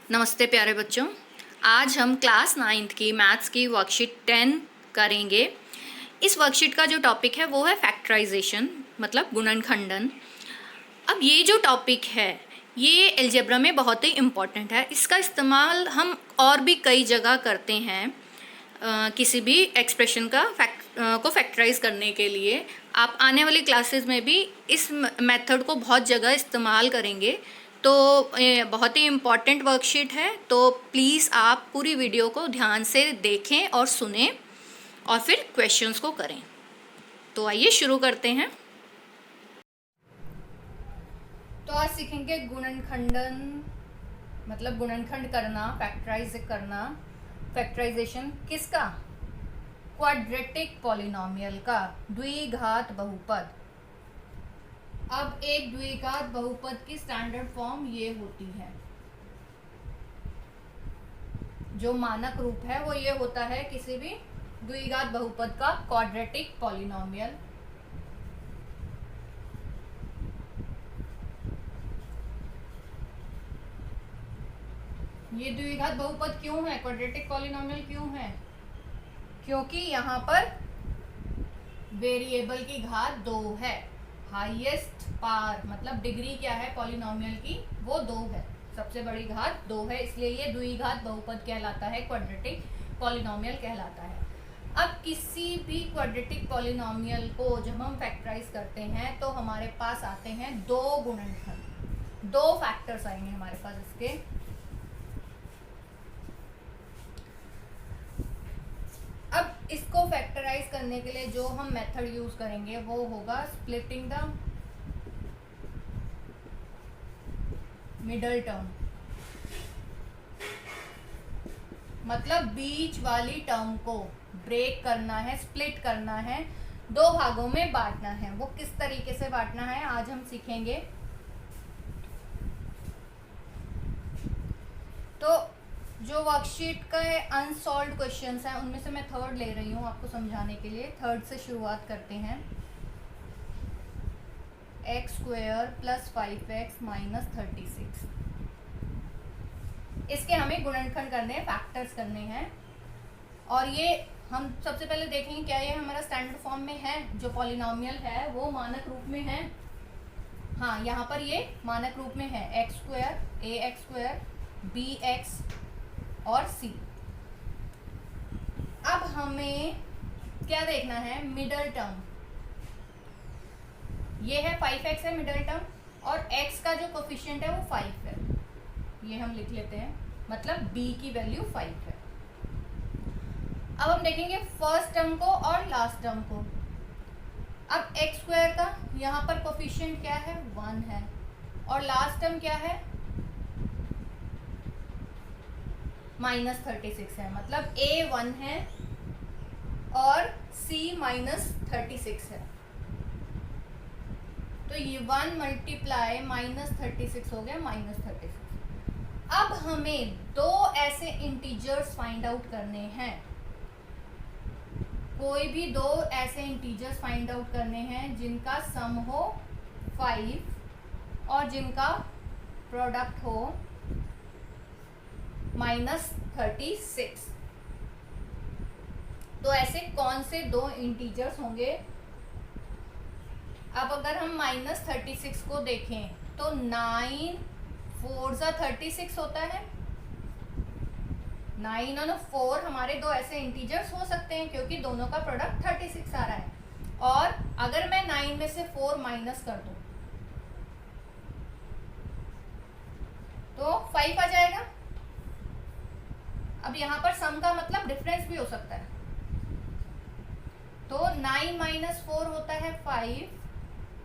नमस्ते प्यारे बच्चों। आज हम क्लास 9th की मैथ्स की वर्कशीट 10 करेंगे। इस वर्कशीट का जो टॉपिक है वो है फैक्टराइजेशन, मतलब गुणनखंडन। अब ये जो टॉपिक है ये अलजेब्रा में बहुत ही इम्पॉर्टेंट है। इसका इस्तेमाल हम और भी कई जगह करते हैं किसी भी एक्सप्रेशन का को फैक्टराइज करने के लिए। आप आने वाली क्लासेस में भी इस मेथड को बहुत जगह इस्तेमाल करेंगे। तो बहुत ही इम्पॉर्टेंट वर्कशीट है, तो प्लीज़ आप पूरी वीडियो को ध्यान से देखें और सुनें और फिर क्वेश्चंस को करें। तो आइए शुरू करते हैं। तो आज सीखेंगे गुणनखंडन, मतलब गुणनखंड करना, फैक्टराइज करना। फैक्टराइजेशन किसका? क्वाड्रेटिक पॉलिनोमियल का, द्विघात बहुपद। अब एक द्विघात बहुपद की स्टैंडर्ड फॉर्म ये होती है, जो मानक रूप है वो ये होता है किसी भी द्विघात बहुपद का क्वाड्रेटिक पॉलिनोमियल। ये द्विघात बहुपद क्यों है, क्वाड्रेटिक पॉलिनोमियल क्यों है? क्योंकि यहाँ पर वेरिएबल की घात 2 है। हाईएस्ट पावर मतलब डिग्री क्या है पॉलिनोमियल की, वो 2 है। सबसे बड़ी घात 2 है, इसलिए ये द्विघात बहुपद कहलाता है, क्वाड्रेटिक पॉलिनोमियल कहलाता है। अब किसी भी क्वाड्रेटिक पॉलिनोमियल को जब हम फैक्टराइज करते हैं तो हमारे पास आते हैं दो गुणनखंड, दो फैक्टर्स आएंगे हमारे पास इसके। अब इसको फैक्टराइज करने के लिए जो हम मेथड यूज करेंगे वो होगा स्प्लिटिंग द मिडल टर्म, मतलब बीच वाली टर्म को ब्रेक करना है, स्प्लिट करना है, दो भागों में बांटना है। वो किस तरीके से बांटना है आज हम सीखेंगे। तो जो वर्कशीट का अनसॉल्व्ड क्वेश्चंस हैं उनमें से मैं थर्ड ले रही हूँ आपको समझाने के लिए। थर्ड से शुरुआत करते हैं। x² + 5x - 36, इसके हमें गुणनखंड करने हैं, फैक्टर्स करने हैं। और ये हम सबसे पहले देखेंगे क्या ये हमारा स्टैंडर्ड फॉर्म में है, जो पॉलिनोमियल है वो मानक रूप में है। हाँ, यहाँ पर ये मानक रूप में है, x² ax² bx और c। अब हमें क्या देखना है, मिडल टर्म। ये है 5x है मिडल टर्म, और x का जो कोफिशिएंट है वो 5 है, ये हम लिख लेते हैं, मतलब b की वैल्यू 5 है। अब हम देखेंगे फर्स्ट टर्म को और लास्ट टर्म को। अब x² का यहाँ पर कोफिशिएंट क्या है, 1 है, और लास्ट टर्म क्या है, -36 है, मतलब a 1 है और c -36 है। तो ये 1 × -36 हो गया -36। अब हमें दो ऐसे इंटीजर्स फाइंड आउट करने हैं, कोई भी दो ऐसे इंटीजर्स फाइंड आउट करने हैं जिनका सम हो 5 और जिनका प्रोडक्ट हो -36। तो ऐसे कौन से दो इंटीजर्स होंगे? अब अगर हम -36 को देखें तो 9 4 × 36 होता है। 9 और 4 हमारे दो ऐसे इंटीजर्स हो सकते हैं क्योंकि दोनों का प्रोडक्ट 36 आ रहा है। और अगर मैं 9 में से 4 माइनस कर दूं तो 5 आ जाएगा। अब यहाँ पर सम का मतलब डिफरेंस भी हो सकता है, तो 9 - 4 होता है 5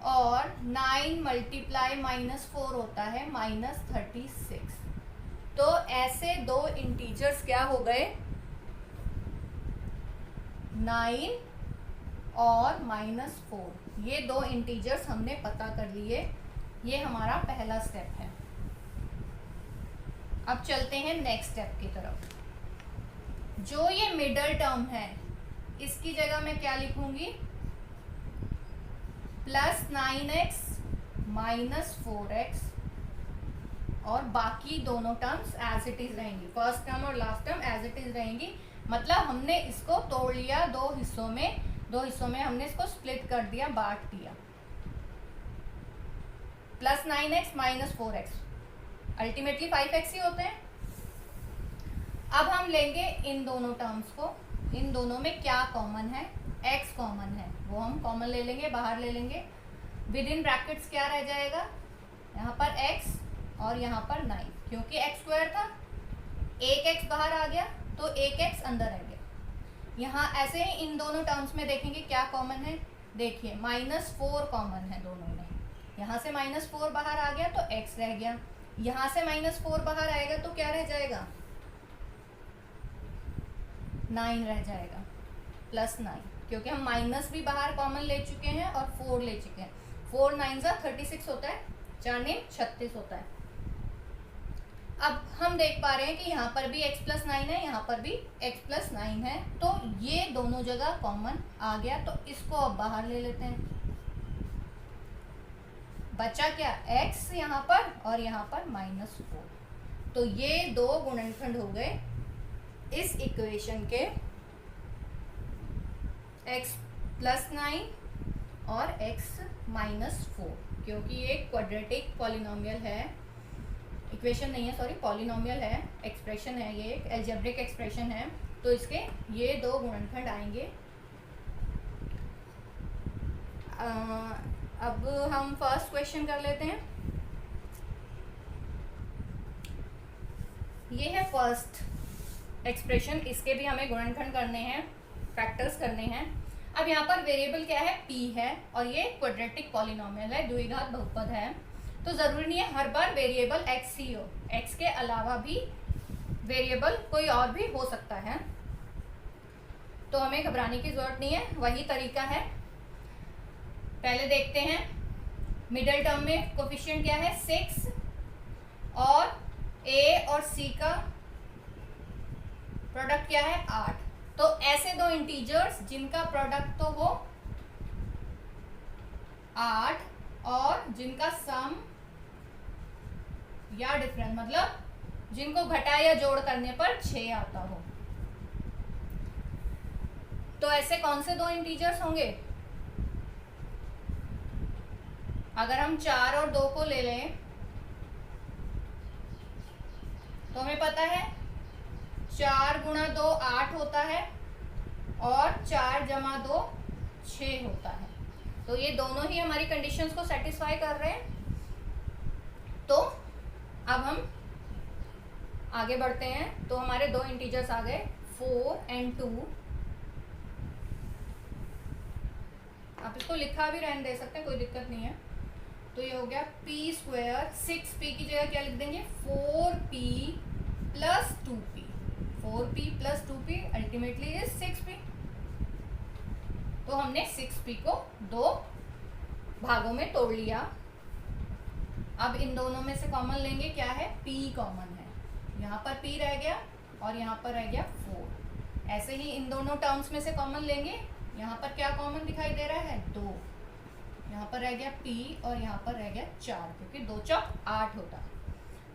और 9 × -4 होता है -36। तो ऐसे दो इंटीजर्स क्या हो गए, 9 और -4। ये दो इंटीजर्स हमने पता कर लिए, ये हमारा पहला स्टेप है। अब चलते हैं नेक्स्ट स्टेप की तरफ। जो ये मिडल टर्म है इसकी जगह मैं क्या लिखूंगी, +9x - 4x और बाकी दोनों टर्म्स एज इट इज रहेंगी, फर्स्ट टर्म और last term as it is रहेंगी। मतलब हमने इसको तोड़ लिया दो हिस्सों में हमने इसको स्प्लिट कर दिया, बांट दिया। Plus 9x minus 4x ultimately 5x ही होते हैं। अब हम लेंगे इन दोनों टर्म्स को, इन दोनों में क्या कॉमन है, x कॉमन है, वो हम कॉमन ले लेंगे, बाहर ले लेंगे। विद इन ब्रैकेट्स क्या रह जाएगा, यहाँ पर x और यहाँ पर 9, क्योंकि x स्क्वायर था, एक x बाहर आ गया तो एक x अंदर रह गया। यहाँ ऐसे ही इन दोनों टर्म्स में देखेंगे क्या कॉमन है, देखिए -4 कॉमन है दोनों में। यहाँ से -4 बाहर आ गया तो x रह गया, यहाँ से -4 बाहर आएगा तो क्या रह जाएगा, 9 रह जाएगा, +9, क्योंकि हम माइनस भी बाहर कॉमन ले चुके हैं और 4 ले चुके हैं। 4 9 36 होता है, 4 9 36 होता है। अब हम देख पा रहे हैं कि यहाँ पर भी x + 9 है, यहाँ पर भी x + 9 है, तो ये दोनों जगह कॉमन आ गया। तो इसको अब बाहर ले लेते हैं, बचा क्या, x यहाँ पर और यहाँ पर -4। तो ये दो गुणनखंड हो गए इस इक्वेशन के, x + 9 और x -4, क्योंकि ये क्वाड्रेटिक पॉलिनोमियल है, इक्वेशन नहीं है सॉरी, पॉलिनोमियल है, एक्सप्रेशन है, ये एक अलजेब्रिक एक्सप्रेशन है। तो इसके ये दो गुणनखंड आएंगे। अब हम फर्स्ट क्वेश्चन कर लेते हैं। ये है फर्स्ट एक्सप्रेशन, इसके भी हमें गुणनखंड करने हैं, फैक्टर्स करने हैं। अब यहाँ पर वेरिएबल क्या है, p है, और ये क्वाड्रेटिक पॉलिनोमियल है, द्विघात बहुपद है, तो ज़रूरी नहीं है हर बार वेरिएबल x ही हो, x के अलावा भी वेरिएबल कोई और भी हो सकता है, तो हमें घबराने की ज़रूरत नहीं है, वही तरीका है। पहले देखते हैं, मिडिल टर्म में कोफिशिएंट क्या है, 6, और a और c का प्रोडक्ट क्या है, 8। तो ऐसे दो इंटीजर्स जिनका प्रोडक्ट तो वो 8 और जिनका सम या डिफरेंस, मतलब जिनको घटा या जोड़ करने पर 6 आता हो, तो ऐसे कौन से दो इंटीजर्स होंगे। अगर हम 4 और 2 को ले लें तो हमें पता है 4 × 2 8 होता है और 4 + 2 6 होता है। तो ये दोनों ही हमारी कंडीशंस को सेटिस्फाई कर रहे हैं। तो अब हम आगे बढ़ते हैं, तो हमारे दो इंटीजर्स आ गए 4 और 2। आप इसको लिखा भी रहने दे सकते हैं, कोई दिक्कत नहीं है। तो ये हो गया p², 6p की जगह क्या लिख देंगे, 4p + 2p, 4p + 2p ultimately is 6p। तो हमने 6p को दो भागों में तोड़ लिया। अब इन दोनों में से कॉमन लेंगे, क्या है, p कॉमन है, यहाँ पर p रह गया और यहाँ पर रह गया 4। ऐसे ही इन दोनों टर्म्स में से कॉमन लेंगे, यहाँ पर क्या कॉमन दिखाई दे रहा है, 2, यहाँ पर रह गया p और यहाँ पर रह गया 4, क्योंकि 2 × 4 = 8 होता है।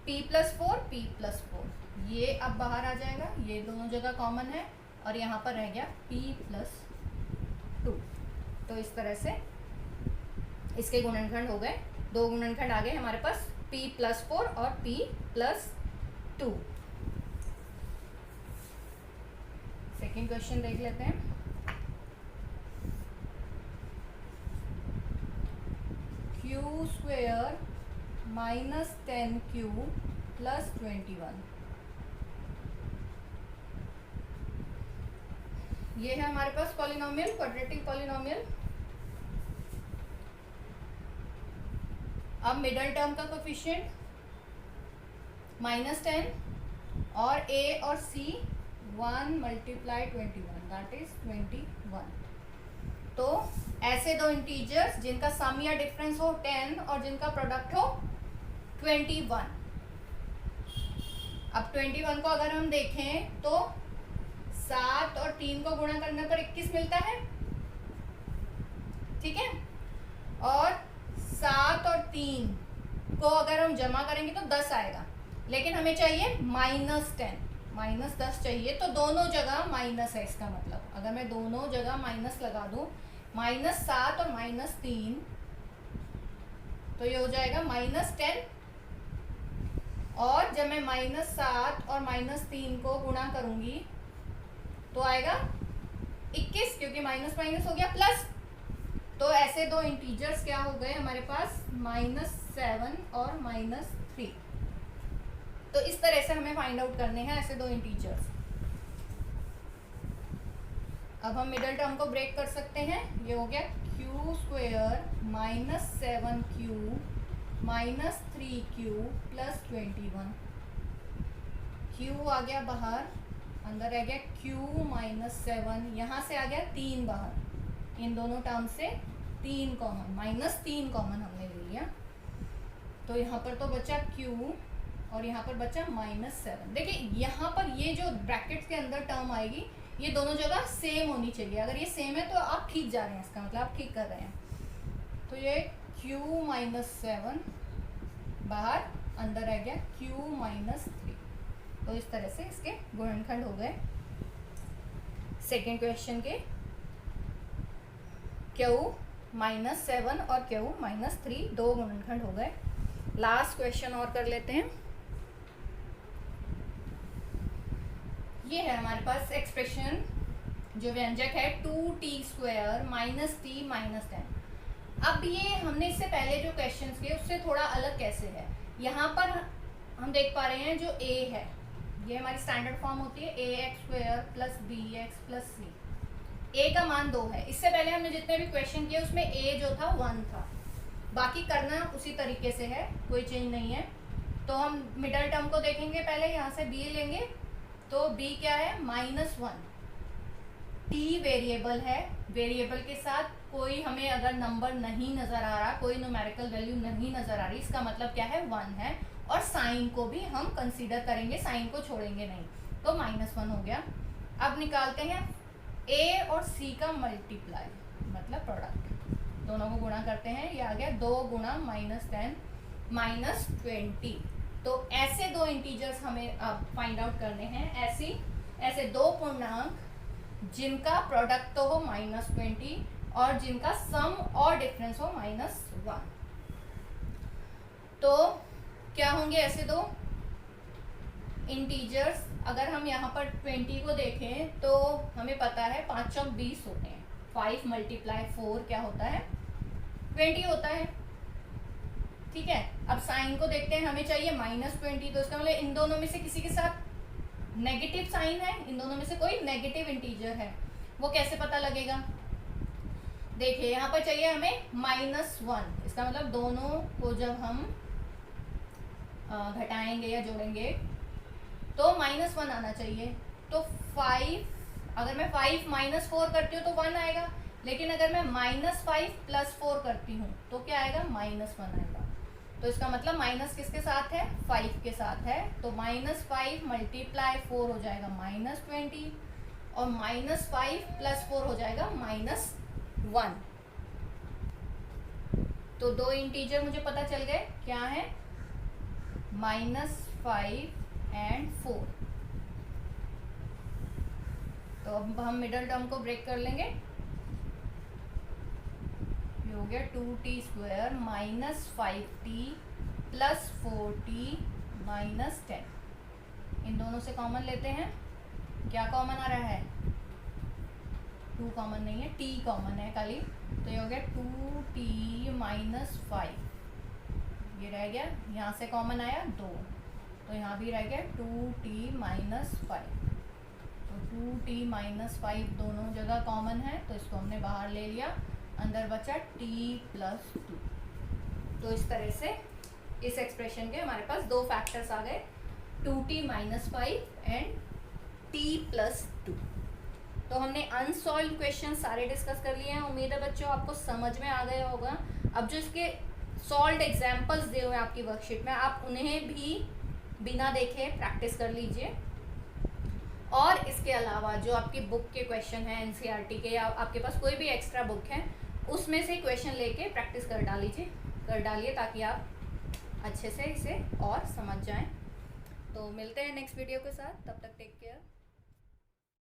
p + 4 p + 4 ये अब बाहर आ जाएगा, ये दोनों जगह कॉमन है, और यहाँ पर रह गया p + 2। तो इस तरह से इसके गुणनखंड हो गए, दो गुणनखंड आ गए हमारे पास, p + 4 और p + 2। सेकेंड क्वेश्चन देख लेते हैं। q² - 10q + 21, ये है हमारे पास पॉलिनोमियल, क्वाड्रेटिक पॉलिनोमियल। अब मिडल टर्म का कोफिशिएंट -10 और a और c 1 × 21, दैट इज 21। तो ऐसे दो इंटीजर्स जिनका सम या डिफरेंस हो 10 और जिनका प्रोडक्ट हो 21। अब 21 को अगर हम देखें तो 7 और 3 को गुणा करने पर 21 मिलता है, ठीक है, और 7 और 3 को अगर हम जमा करेंगे तो 10 आएगा। लेकिन हमें चाहिए -10, -10 चाहिए, तो दोनों जगह माइनस है। इसका मतलब अगर मैं दोनों जगह माइनस लगा दूं, -7 और -3, तो ये हो जाएगा -10। और जब मैं -7 और -3 को गुणा करूंगी तो आएगा 21, क्योंकि माइनस माइनस हो गया प्लस। तो ऐसे दो इंटीजर्स क्या हो गए हमारे पास, -7 और -3। तो इस तरह से हमें फाइंड आउट करने हैं ऐसे दो इंटीजर्स। अब हम मिडल टर्म को ब्रेक कर सकते हैं। ये हो गया q² -7q -3q + 21। q आ गया बाहर, अंदर रह गया q -7, यहाँ से आ गया 3 बाहर, इन दोनों टर्म से 3 कॉमन, -3 कॉमन हमने ले लिया। तो यहाँ पर तो बचा q और यहाँ पर बचा -7। देखिए यहाँ पर ये जो ब्रैकेट्स के अंदर टर्म आएगी, ये दोनों जगह सेम होनी चाहिए। अगर ये सेम है तो आप ठीक जा रहे हैं, इसका मतलब आप ठीक कर रहे हैं। तो ये q -7 बाहर, अंदर रह गया q -3। तो इस तरह से इसके गुणनखंड हो गए। सेकेंड क्वेश्चन के q -7 और q -3 दो गुणनखंड हो गए। लास्ट क्वेश्चन और कर लेते हैं। ये है हमारे पास एक्सप्रेशन, जो व्यंजक है 2t² -t -10। अब ये हमने इससे पहले जो क्वेश्चंस किए उससे थोड़ा अलग कैसे है। यहाँ पर हम देख पा रहे हैं जो a है, ये हमारी स्टैंडर्ड फॉर्म होती है ax² + bx + c। a का मान 2 है। इससे पहले हमने जितने भी क्वेश्चन किए उसमें a जो था 1 था। बाकी करना उसी तरीके से है, कोई चेंज नहीं है। तो हम मिडल टर्म को देखेंगे पहले, यहाँ से b लेंगे। तो b क्या है, -1। t वेरिएबल है, वेरिएबल के साथ कोई हमें अगर नंबर नहीं नज़र आ रहा, कोई न्यूमेरिकल वैल्यू नहीं नज़र आ रही, इसका मतलब क्या है, 1 है। और साइन को भी हम कंसीडर करेंगे, साइन को छोड़ेंगे नहीं। तो -1 हो गया। अब निकालते हैं a और c का मल्टीप्लाई, मतलब प्रोडक्ट। दोनों को गुणा करते हैं, ये आ गया 2 गुणा -10 -20। तो ऐसे दो इंटीजर्स हमें अब फाइंड आउट करने हैं। ऐसे दो पूर्णांक जिनका प्रोडक्ट तो हो -20 और जिनका सम और डिफरेंस हो -1। तो क्या होंगे ऐसे दो इंटीजर्स। अगर हम यहाँ पर 20 को देखें तो हमें पता है 5 चौक 20 होते हैं। 5 × 4 क्या होता है, 20 होता है। ठीक है, अब साइन को देखते हैं, हमें चाहिए -20। तो इसका मतलब इन दोनों में से किसी के साथ नेगेटिव साइन है, इन दोनों में से कोई नेगेटिव इंटीजर है। वो कैसे पता लगेगा, देखिए यहाँ पर चाहिए हमें -1। इसका मतलब दोनों को जब हम घटाएंगे या जोड़ेंगे तो -1 आना चाहिए। तो 5, अगर मैं 5 - 4 करती हूँ तो 1 आएगा। लेकिन अगर मैं -5 + 4 करती हूँ तो क्या आएगा, -1 आएगा। तो इसका मतलब माइनस किसके साथ है, 5 के साथ है। तो -5 × 4 हो जाएगा -20 और -5 + 4 हो जाएगा -1। तो दो इंटीजर मुझे पता चल गए, क्या है, -5 और 4। तो अब हम मिडल टर्म को ब्रेक कर लेंगे। ये हो गया 2t² -5t + 4t -10। इन दोनों से कॉमन लेते हैं, क्या कॉमन आ रहा है, 2 कॉमन नहीं है, t कॉमन है खाली। तो ये हो गया 2t -5, ये रह गया, यहाँ से कॉमन आया 2, तो यहाँ भी रह गया 2t -5। तो 2t -5 दोनों जगह कॉमन है, तो इसको हमने बाहर ले लिया, अंदर बचा t + 2। तो इस तरह से इस एक्सप्रेशन के हमारे पास दो फैक्टर्स आ गए, 2t -5 एंड t + 2। तो हमने अनसॉल्व क्वेश्चन सारे डिस्कस कर लिए हैं। उम्मीद है बच्चों आपको समझ में आ गया होगा। अब जो इसके सॉल्व्ड एग्जाम्पल्स दिए हुए हैं आपकी वर्कशीट में, आप उन्हें भी बिना देखे प्रैक्टिस कर लीजिए। और इसके अलावा जो आपकी बुक के क्वेश्चन हैं एनसीईआरटी के, या आपके पास कोई भी एक्स्ट्रा बुक है, उसमें से क्वेश्चन लेके प्रैक्टिस कर डालिए, ताकि आप अच्छे से इसे और समझ जाएं। तो मिलते हैं नेक्स्ट वीडियो के साथ, तब तक टेक केयर।